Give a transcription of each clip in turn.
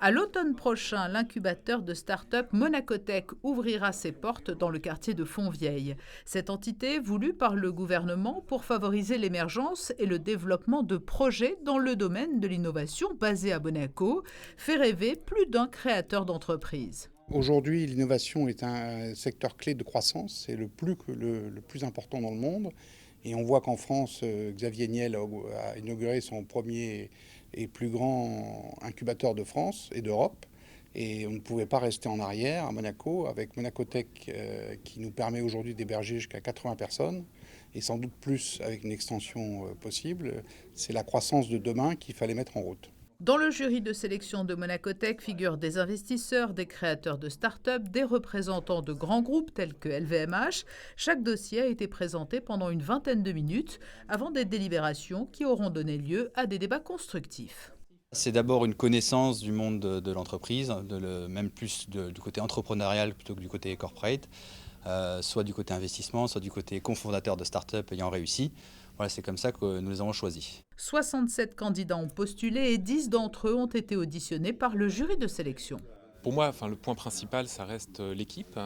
À l'automne prochain, l'incubateur de start-up Monacotech ouvrira ses portes dans le quartier de Fontvieille. Cette entité, voulue par le gouvernement pour favoriser l'émergence et le développement de projets dans le domaine de l'innovation basé à Monaco, fait rêver plus d'un créateur d'entreprise. Aujourd'hui, l'innovation est un secteur clé de croissance, c'est le plus important dans le monde. Et on voit qu'en France, Xavier Niel a inauguré son premier et plus grand incubateur de France et d'Europe. Et on ne pouvait pas rester en arrière à Monaco, avec Monacotech qui nous permet aujourd'hui d'héberger jusqu'à 80 personnes, et sans doute plus avec une extension possible. C'est la croissance de demain qu'il fallait mettre en route. Dans le jury de sélection de Monacotech figurent des investisseurs, des créateurs de start-up, des représentants de grands groupes tels que LVMH. Chaque dossier a été présenté pendant une vingtaine de minutes avant des délibérations qui auront donné lieu à des débats constructifs. C'est d'abord une connaissance du monde de l'entreprise, même plus du côté entrepreneurial plutôt que du côté corporate, soit du côté investissement, soit du côté cofondateur de start-up ayant réussi. Voilà, c'est comme ça que nous les avons choisis. 67 candidats ont postulé et 10 d'entre eux ont été auditionnés par le jury de sélection. Pour moi, le point principal, ça reste l'équipe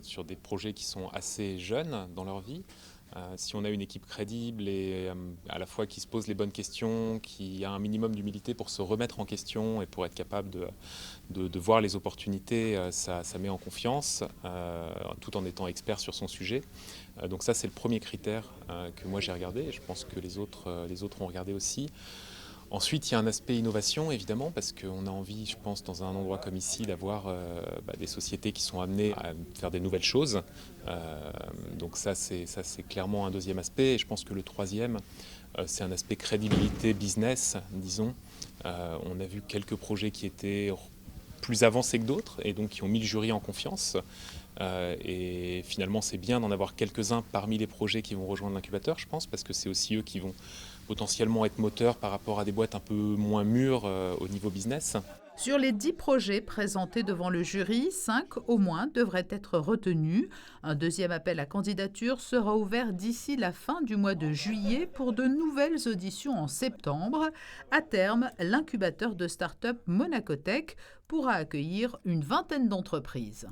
sur des projets qui sont assez jeunes dans leur vie. Si on a une équipe crédible et à la fois qui se pose les bonnes questions, qui a un minimum d'humilité pour se remettre en question et pour être capable de voir les opportunités, ça met en confiance, tout en étant expert sur son sujet. Donc ça, c'est le premier critère que moi j'ai regardé, et je pense que les autres ont regardé aussi. Ensuite, il y a un aspect innovation, évidemment, parce qu'on a envie, je pense, dans un endroit comme ici, d'avoir des sociétés qui sont amenées à faire des nouvelles choses. Donc ça, c'est clairement un deuxième aspect. Et je pense que le troisième, c'est un aspect crédibilité business, disons. On a vu quelques projets qui étaient plus avancés que d'autres et donc qui ont mis le jury en confiance. Et finalement, c'est bien d'en avoir quelques-uns parmi les projets qui vont rejoindre l'incubateur, je pense, parce que c'est aussi eux qui vont potentiellement être moteurs par rapport à des boîtes un peu moins mûres au niveau business. Sur les 10 projets présentés devant le jury, 5 au moins devraient être retenus. Un deuxième appel à candidature sera ouvert d'ici la fin du mois de juillet pour de nouvelles auditions en septembre. À terme, l'incubateur de start-up Monacotech pourra accueillir une vingtaine d'entreprises.